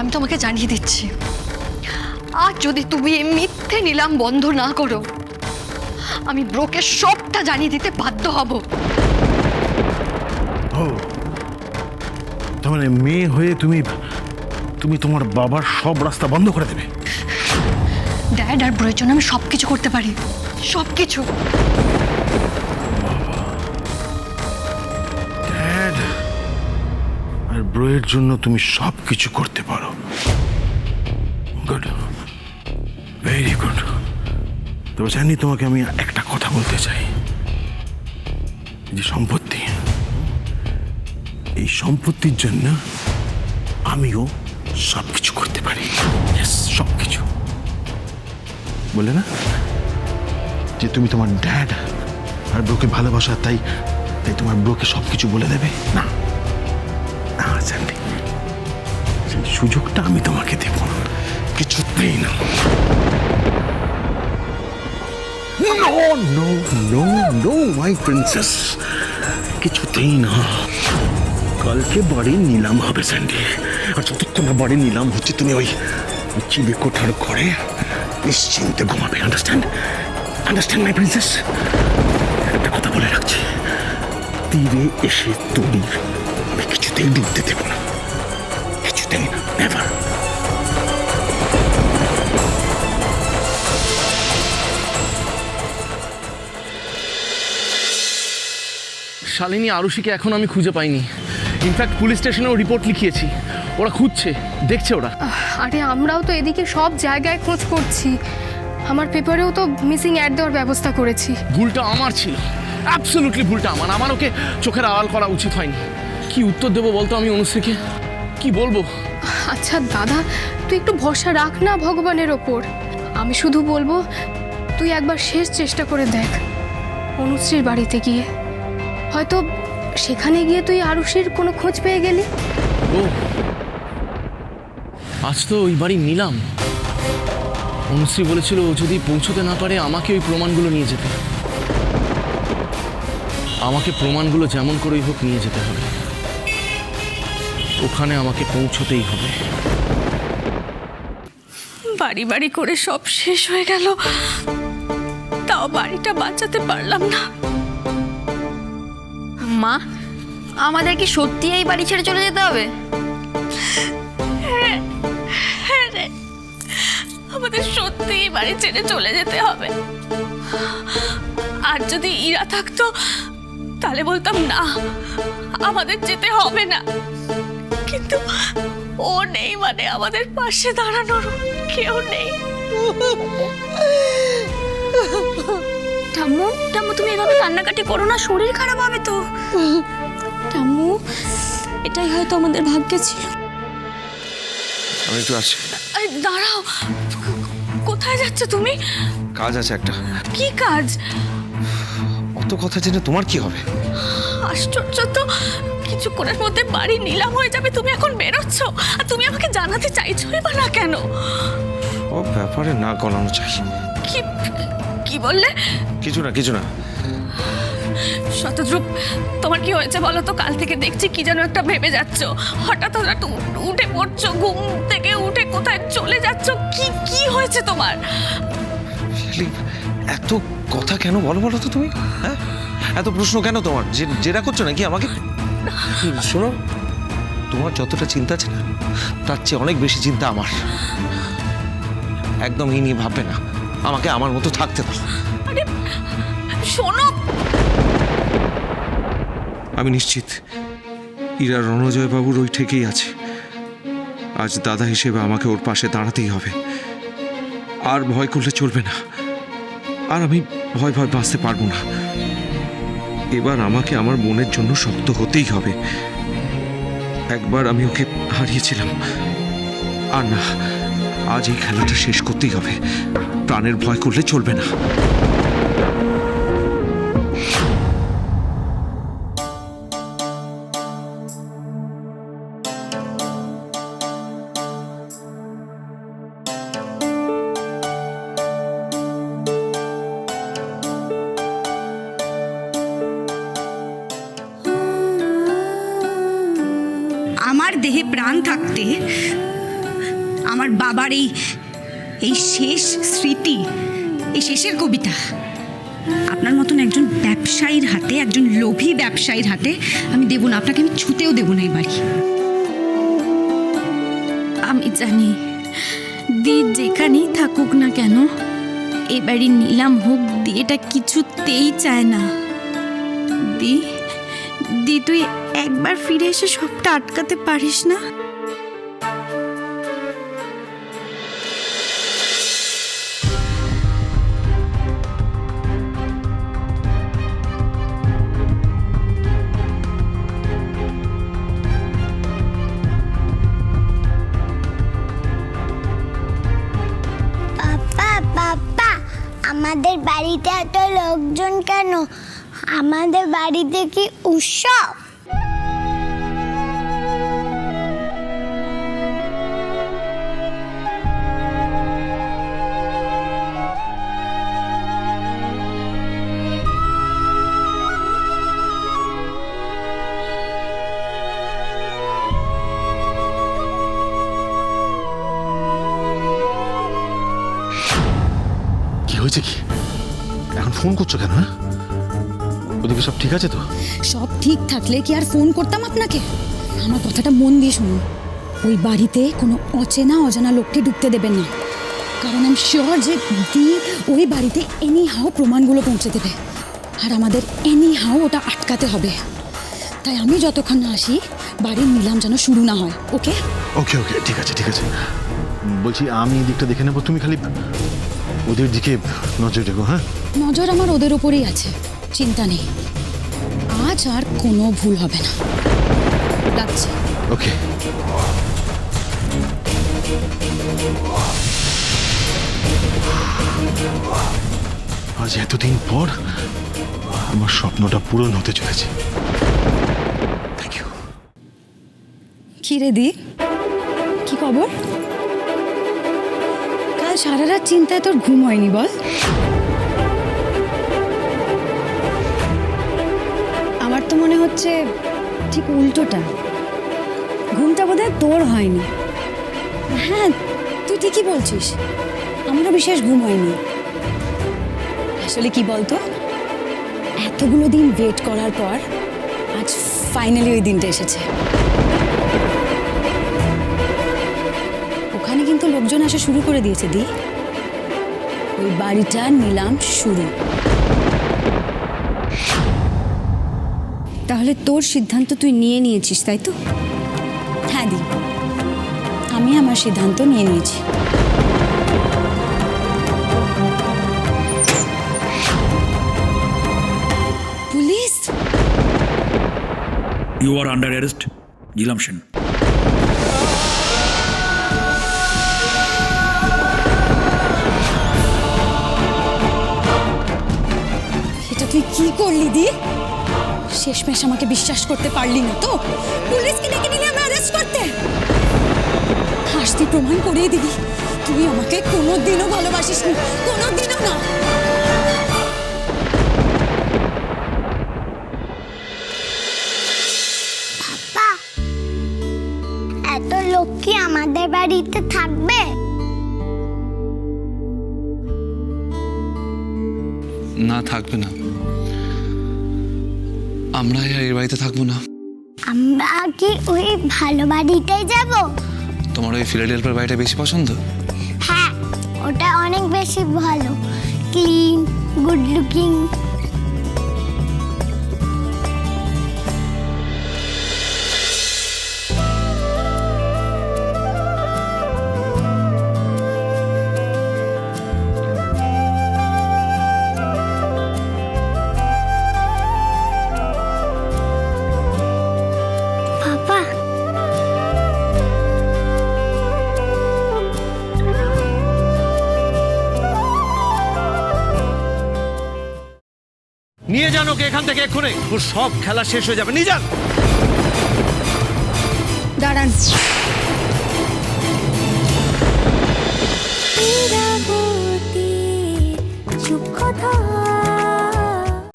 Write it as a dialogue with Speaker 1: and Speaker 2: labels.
Speaker 1: আমি তোমাকে জানিয়ে দিচ্ছি, আজ যদি তুমি এই মিথ্যে নিলাম বন্ধ না করো, আমি ব্রোকে সবটা জানিয়ে দিতে বাধ্য হব।
Speaker 2: ও তার মানে মেয়ে হয়ে তুমি তুমি তোমার বাবার সব রাস্তা বন্ধ করে দেবে?
Speaker 1: ড্যাড আর ব্রোয়ের জন্য আমি সবকিছু করতে পারি, সবকিছু।
Speaker 2: ড্যাড আর ব্রোয়ের জন্য তুমি সব কিছু করতে পারো। Good, very good. তবে জানি তোমাকে আমি একটা কথা বলতে চাই, যে সম্পত্তি, এই সম্পত্তির জন্য আমিও সবকিছু করতে পারি। সবকিছু বলে না যে তুমি তোমার ড্যাড আর ব্রোকে ভালোবাসা, তাই তাই তোমার ব্রোকে সবকিছু বলে দেবে? না না জানি, সেই সুযোগটা আমি তোমাকে দেব না, কিছুতেই না। No no no no my princess, কিছুতেই না। কালকে বাড়ির নিলাম হবে স্যান্ডি, আর যতক্ষণ না বাড়ির নিলাম হচ্ছে তুমি ওই চিবে কোঠার ঘরে নিশ্চিন্তে ঘুমাবে। আন্ডারস্ট্যান্ড? Understand my princess? একটা কথা বলে রাখছি, তীরে এসে তুমি আমি কিছুতেই ডুবতে দেব না, কিছুতেই না, নেভার।
Speaker 3: শালিনী আরুষিকে এখন আমি খুঁজে পাইনি। ইনফ্যাক্ট পুলিশ স্টেশনেও রিপোর্ট লিখিয়েছি, ওরা খুঁজছে, দেখছে ওরা।
Speaker 4: আরে আমরাও তো এদিকে সব জায়গায় খোঁজ করছি, আমার পেপারেও তো মিসিং অ্যাড দেওয়ার ব্যবস্থা করেছি।
Speaker 3: ভুলটা আমার ছিল, অ্যাবসলিউটলি ভুলটা আমার ওকে চোখের আড়াল করা উচিত হয়নি। কি উত্তর দেবো বলতো আমি অনুশ্রীকে? কি বলবো?
Speaker 4: আচ্ছা দাদা, তুই একটু ভরসা রাখ না ভগবানের ওপর। আমি শুধু বলবো, তুই একবার শেষ চেষ্টা করে দেখ অনুশ্রীর বাড়িতে গিয়ে, হয়তো সেখানে গিয়ে তুই আরুষির কোনো খোঁজ পেয়ে গেলি।
Speaker 3: ও আজ তো ওই বাড়ি নিলাম। অনুশ্রী বলেছিল ও যদি পৌঁছতে না পারে আমাকে ওই প্রমাণগুলো নিয়ে যেতে, আমাকে প্রমাণগুলো যেমন করেই হোক নিয়ে যেতে হবে, ওখানে আমাকে পৌঁছতেই হবে।
Speaker 5: বাড়ি বাড়ি করে সব শেষ হয়ে গেল, তাও বাড়িটা বাঁচাতে পারলাম না।
Speaker 1: মা, আমাদের কি সত্যি এই বাড়ি ছেড়ে চলে যেতে হবে?
Speaker 5: হ্যাঁ রে, আমাদের সত্যি বাড়ি ছেড়ে চলে যেতে হবে। আর যদি ইরা থাকতো তাহলে বলতাম না, আমাদের যেতে হবে না। কিন্তু ও নেই, মানে আমাদের পাশে দাঁড়ানোর কেউ নেই।
Speaker 6: ঠাম্মু, ঠাম্মু তুমি এভাবে কান্নাকাটি করো না, শরীর খারাপ হবে তো। ঠাম্মু, এটাই হয়তো আমাদের ভাগ্যে ছিল।
Speaker 7: আমি একটু আসছি।
Speaker 5: আরে দাঁড়াও, কোথায় যাচ্ছ তুমি?
Speaker 7: কাজ আছে একটা।
Speaker 5: কি কাজ?
Speaker 7: অত কথা জেনে তোমার কি হবে?
Speaker 5: আশ্চর্য তো, কিছুক্ষণের মধ্যে বাড়ি নিলাম হয়ে যাবে, তুমি এখন বেরোচ্ছ আর তুমি আমাকে জানাতে চাইছোই বা না কেন?
Speaker 7: ও ব্যাপারে না গলানো চাই।
Speaker 5: কি কি বললে?
Speaker 7: কিছু না কিছু না।
Speaker 5: শতদ্রুপ, তোমার কি হয়েছে বলো তো? কাল থেকে দেখছি কি যেন একটা ভেবে যাচ্ছ, হঠাৎ হঠাৎ উঠে পড়ছো, ঘুম থেকে উঠে কোথায় চলে যাচ্ছ, কি কি হয়েছে তোমার?
Speaker 7: এত কথা কেন বলো বলো তো তুমি? হ্যাঁ, এত প্রশ্ন কেন তোমার? জেরা করছো নাকি আমাকে? শোনো, তোমার যতটা চিন্তা আছে না, তার চেয়ে অনেক বেশি চিন্তা আমার। একদম এই নিয়ে ভাববে না, আমাকে আমার মতো থাকতে দাও।
Speaker 5: আরে শোনো,
Speaker 7: আমি নিশ্চিত ইরা রণজয় বাবুর ওই ঠেকেই আছে। আজ দাদা হিসেবে আমাকে ওর পাশে দাঁড়াতেই হবে। আর ভয় করলে চলবে না, আর আমি ভয় ভয় বাঁচতে পারবো না। এবার আমাকে আমার বোনের জন্য শক্ত হতেই হবে। একবার আমি ওকে হারিয়েছিলাম, আর না, আজ এই খেলাটা শেষ করতেই হবে। প্রাণের ভয় করলে চলবে না।
Speaker 6: আমার দেহে প্রাণ থাকতে
Speaker 8: আমার বাবার এই এই শেষ স্মৃতি, এই শেষের কবিতা আপনার মতন একজন ব্যবসায়ীর হাতে, একজন লোভী ব্যবসায়ীর হাতে আমি দেব না। আপনাকে আমি ছুতেও দেব না এই বাড়ি।
Speaker 6: আমি জানি দি যেখানেই থাকুক না কেন এ বাড়ি নিলাম হোক, দি এটা কিছুতেই চায় না। দি তুই একবার ফিরে এসে সবটা আটকাতে পারিস না?
Speaker 9: পাপা পাপা, আমাদের বাড়িতে এত লোকজন কেন? আমাদের বাড়িতে কি উৎসব?
Speaker 2: কি হয়েছে? কি এখন ফোন করছো কেন? হ্যাঁ, ওদিকে সব ঠিক আছে তো?
Speaker 10: সব ঠিক থাকলে কি আর ফোন করতাম আপনাকে? আমার কথাটা মন দিয়ে শুনুন, ওই বাড়িতে কোনো অচেনা অজানা লোককে ঢুকতে দেবেন না, কারণ আমি শিওর যে দি ওই বাড়িতে এনি হাও প্রমাণগুলো পৌঁছে দেবে, আর আমাদের এনি হাও ওটা আটকাতে হবে। তাই আমি যতক্ষণ না আসি বাড়ির নিলাম যেন শুরু না হয়। ওকে
Speaker 2: ওকে ওকে, ঠিক আছে ঠিক আছে। বলছি আমি এই দিকটা দেখে নেবো, তুমি খালি ওদের দিকে নজর রেখো। হ্যাঁ,
Speaker 10: নজর আমার ওদের ওপরেই আছে, চিন্তা নেই। আজ আর কোনো ভুল হবে না। রাখছি।
Speaker 2: ওকে। আজ এতদিন পর আমার স্বপ্নটা পূরণ হতে চলেছে। Thank you.
Speaker 10: কি রে দি, কি খবর? কাল সারা রাত চিন্তায় তোর ঘুম হয়নি বল? আমার তো মনে হচ্ছে ঠিক উল্টোটা, ঘুমটা বোধহয় তোর হয়নি। হ্যাঁ, তুই ঠিকই বলছিস, আমারও বিশেষ ঘুম হয়নি। আসলে কি বলতো, এতগুলো দিন ওয়েট করার পর আজ ফাইনালি ওই দিনটা এসেছে। ওখানে কিন্তু লোকজন আসা শুরু করে দিয়েছে দি, ওই বাড়িটা নিলাম শুরু। তাহলে তোর সিদ্ধান্ত তুই নিয়ে নিয়েছিস, তাই তো? হ্যাঁ দি, আমি আমার সিদ্ধান্ত নিয়ে নিয়েছি। Police!
Speaker 11: You are under arrest, নিলাম সেন।
Speaker 10: এটা তুই কি করলি দি? শেষমেশ আমাকে বিশ্বাস করতে পারলি না তো? পুলিশকে ডেকে নিলে আমি অ্যারেস্ট করতে? আজ তুই প্রমাণ করিয়ে দিবি তুই আমাকে কোনোদিনও ভালোবাসিসনি, কোনোদিনও না।
Speaker 9: পাপা, এত লোক কি আমাদের বাড়িতে থাকবে?
Speaker 12: না, থাকবে না। আমরা এই বাড়িতে থাকবো না।
Speaker 9: আমরা কি ওই ভালো বাড়িটাই যাব?
Speaker 12: তোমার ওই ফিলাডেলফিয়ার বাড়িটা বেশি পছন্দ?
Speaker 9: হ্যাঁ, ওটা অনেক বেশি ভালো, ক্লিন, গুড লুকিং। পাপা,
Speaker 3: নিয়ে যান ওকে এখান থেকে এক্ষুনি, ওর সব খেলা শেষ হয়ে যাবে। নিয়ে যান।
Speaker 10: দাঁড়ান।
Speaker 9: সূক্ষ্মতা